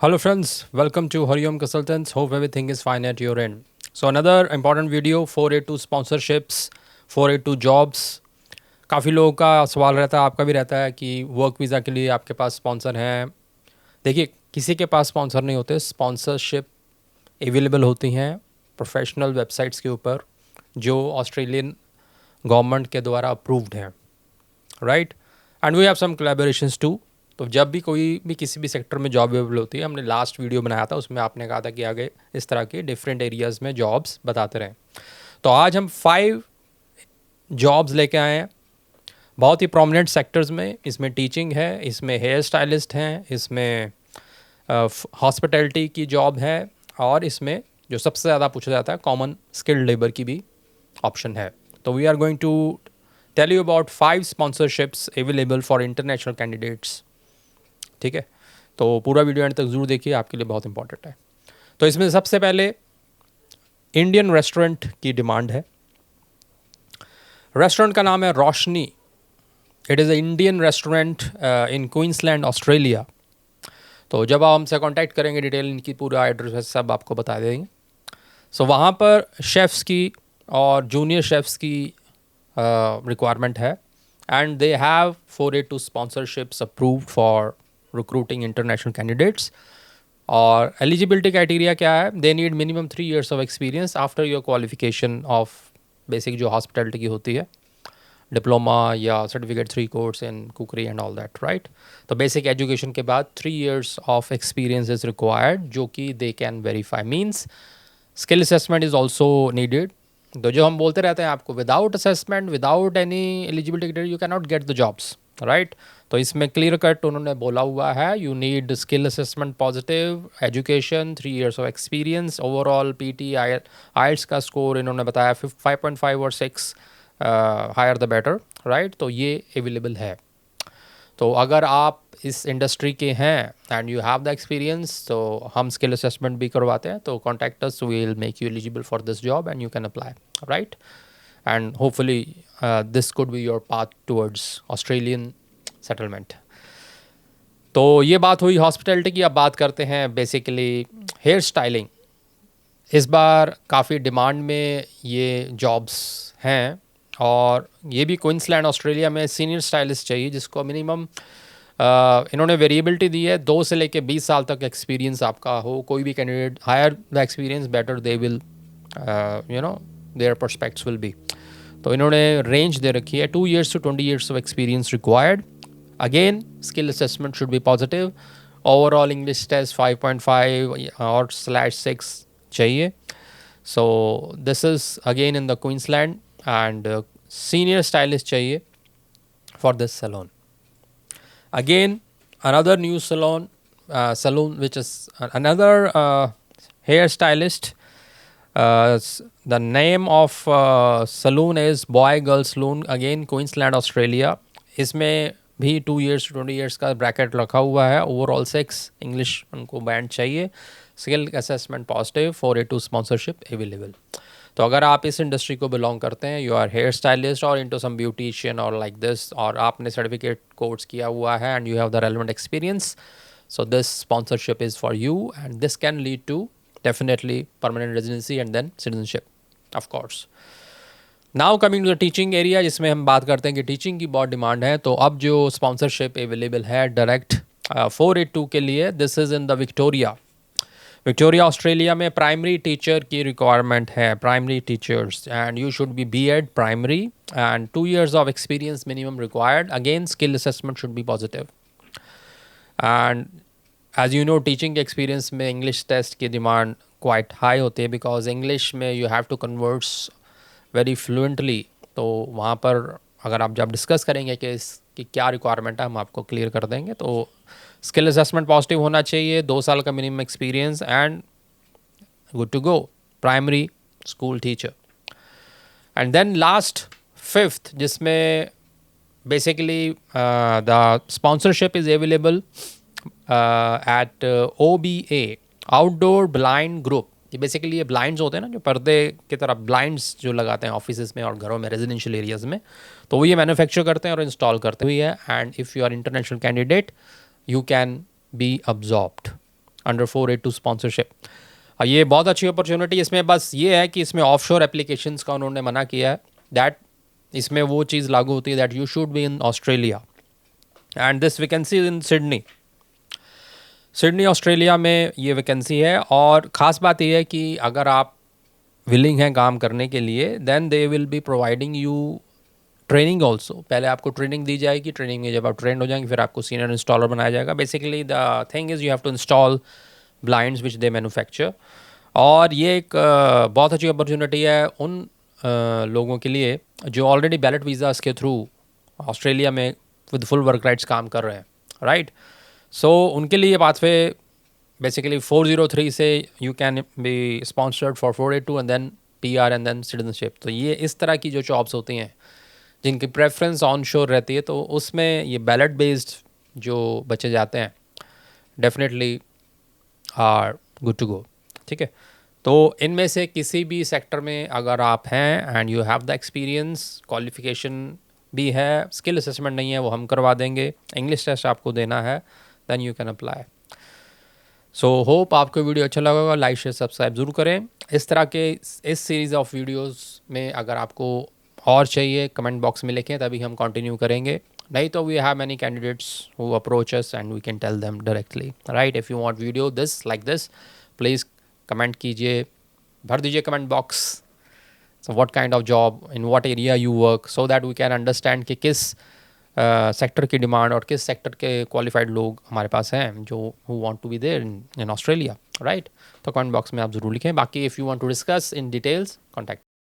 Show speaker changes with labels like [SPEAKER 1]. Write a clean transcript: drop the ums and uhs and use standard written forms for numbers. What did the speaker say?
[SPEAKER 1] Hello friends, welcome to Hariom Consultants. Hope everything is fine at your end. So another important video 482 sponsorships, 482 jobs. काफ़ी लोगों का सवाल रहता है, आपका भी रहता है कि वर्क वीज़ा के लिए आपके पास स्पॉन्सर हैं। देखिए, किसी के पास स्पॉन्सर नहीं होते, स्पॉन्सरशिप अवेलेबल होती हैं प्रोफेशनल वेबसाइट्स के ऊपर जो ऑस्ट्रेलियन गवर्नमेंट के द्वारा अप्रूव्ड हैं, right. And we have some collaborations too. तो जब भी कोई भी किसी भी सेक्टर में जॉब अवेलेबल होती है, हमने लास्ट वीडियो बनाया था उसमें आपने कहा था कि आगे इस तरह के डिफरेंट एरियाज़ में जॉब्स बताते रहें। तो आज हम 5 जॉब्स लेके आए हैं बहुत ही प्रोमिनेंट सेक्टर्स में। इसमें टीचिंग है, इसमें हेयर स्टाइलिस्ट हैं, इसमें हॉस्पिटैलिटी की जॉब है, और इसमें जो सबसे ज़्यादा पूछा जाता है कॉमन स्किल्ड लेबर की भी ऑप्शन है। तो we are going to tell you about 5 sponsorships available for international candidates. ठीक है, तो पूरा वीडियो एंड तक ज़रूर देखिए, आपके लिए बहुत इंपॉर्टेंट है। तो इसमें सबसे पहले इंडियन रेस्टोरेंट की डिमांड है। रेस्टोरेंट का नाम है Roshni. It is a Indian restaurant in Queensland, Australia. तो जब आप हमसे कांटेक्ट करेंगे, डिटेल इनकी पूरा एड्रेस सब आपको बता देंगे। सो वहाँ पर शेफ़्स की और जूनियर शेफ़्स की रिक्वायरमेंट है, and they have 482 sponsorships approved for recruiting international candidates. और एलिजिबिलिटी क्राइटेरिया क्या है? They need minimum 3 years of experience after your qualification of basic जो हॉस्पिटैलिटी की होती है, डिप्लोमा या certificate 3 course in cookery and all that, right. तो basic education के बाद 3 years of experience is required, जो कि they can verify. Means skill assessment is also needed. तो जो हम बोलते रहते हैं आपको, without assessment, without any eligibility criteria, you can not get the jobs, right. तो इसमें क्लियर कट उन्होंने बोला हुआ है, you need skill assessment positive, education, 3 years of experience, overall PT IELTS का स्कोर इन्होंने बताया 5.5 और 6, हायर द बेटर, राइट। तो ये अवेलेबल है। तो अगर आप इस इंडस्ट्री के हैं and you have the experience, तो हम स्किल असेसमेंट भी करवाते हैं। तो contact us, we will make you eligible for this job and you can apply, right. And hopefully this could be your path towards Australian settlement. तो ये बात हुई हॉस्पिटैलिटी की। अब बात करते हैं बेसिकली हेयर स्टाइलिंग। इस बार काफ़ी डिमांड में ये जॉब्स हैं, और ये भी क्वींसलैंड ऑस्ट्रेलिया में सीनियर स्टाइलिस्ट चाहिए, जिसको मिनिमम इन्होंने वेरिएबिलिटी दी है 2 से लेके 20 साल तक एक्सपीरियंस आपका हो। कोई भी candidate higher the experience better they will their prospects will be. तो इन्होंने रेंज दे रखी है 2 years to 20 years of experience required. Again skill assessment should be positive. Overall English test 5.5 और /6 चाहिए। So this is again in the Queensland, and senior stylist चाहिए for this salon. Again, another new saloon which is another hairstylist. The name of saloon is Boy Girl Saloon, again Queensland, Australia. इसमें भी 2 years to 20 years का bracket रखा हुआ है। Overall 6 English उनको band चाहिए। Skill assessment positive, 482 sponsorship available. तो अगर आप इस इंडस्ट्री को बिलोंग करते हैं, यू आर हेयर स्टाइलिस्ट और इनटू सम ब्यूटिशियन और लाइक दिस, और आपने सर्टिफिकेट कोर्स किया हुआ है and you have the relevant experience, so this sponsorship is for you, and this can lead to definitely permanent residency and then citizenship of course. Now coming to the teaching area, जिसमें हम बात करते हैं कि teaching की बहुत demand है। तो अब जो स्पॉन्सरशिप अवेलेबल है डायरेक्ट 482 के लिए, this is in the Victoria Australia में प्राइमरी टीचर की रिक्वायरमेंट है, primary teachers, and you should be B.Ed primary and 2 years of experience minimum required. Again skill assessment should be positive, and as you know teaching experience में English test की demand quite high होती है, because English में you have to converts very fluently. तो वहाँ पर अगर आप जब डिस्कस करेंगे कि इसकी क्या रिक्वायरमेंट है, हम आपको क्लियर कर देंगे। तो स्किल असेसमेंट पॉजिटिव होना चाहिए, 2 साल का minimum experience, and good to go, primary school teacher. And then last 5th, जिसमें basically the sponsorship is available at OBA, outdoor blind group. ये बेसिकली ये ब्लाइंड्स होते हैं ना, जो पर्दे की तरह ब्लाइंड्स जो लगाते हैं ऑफिस में और घरों में, रेजिडेंशियल एरियाज़ में, तो वो ये मैन्युफैक्चर करते हैं और इंस्टॉल करते हुए है। And if you are international candidate, you can be absorbed, under 482 sponsorship. ये बहुत अच्छी अपॉर्चुनिटी। इसमें बस ये है कि इसमें ऑफशोर एप्लीकेशंस का उन्होंने मना किया है, दैट इसमें वो चीज़ लागू होती है that you should be in Australia, and this vacancy in Sydney. Sydney Australia में ये वैकेंसी है, और ख़ास बात यह है कि अगर आप विलिंग हैं काम करने के लिए, then they will be providing you training also. पहले आपको ट्रेनिंग दी जाएगी, ट्रेनिंग में जब आप ट्रेंड हो जाएंगे फिर आपको सीनियर इंस्टॉलर बनाया जाएगा। Basically the thing is you have to install blinds which they manufacture. और ये एक बहुत अच्छी अपॉर्चुनिटी है उन लोगों के लिए जो ऑलरेडी बैलेट वीज़ास के थ्रू ऑस्ट्रेलिया में विद फुल वर्क राइट्स काम कर रहे हैं, राइट। सो उनके लिए पाथवे बेसिकली 403 से you can be sponsored for 482 and then PR and then citizenship. तो ये इस तरह की जो जॉब्स होती हैं जिनकी प्रेफरेंस ऑन शोर रहती है, तो उसमें ये बैलेट बेस्ड जो बच्चे जाते हैं definitely are good to go, ठीक है। तो इनमें से किसी भी सेक्टर में अगर आप हैं and you have the experience, qualification भी है, स्किल असेसमेंट नहीं है वो हम करवा देंगे, इंग्लिश टेस्ट आपको देना है, then you can apply. So hope आपको वीडियो अच्छा लगा होगा। लाइक शेयर सब्सक्राइब ज़रूर करें। इस तरह के इस सीरीज़ ऑफ वीडियोस में अगर आपको और चाहिए कमेंट बॉक्स में लिखें, तभी हम कंटिन्यू करेंगे। नहीं तो we have many candidates who approach us and we can tell them directly, right. If you want video this like this, please comment कीजिए, भर दीजिए comment box. So what kind of job in what area you work, so that we can understand कि किस sector की demand और किस sector के qualified लोग हमारे पास हैं जो who want to be there in Australia, right. तो कमेंट बॉक्स में आप ज़रूर लिखें। बाकी if you want to discuss in details, contact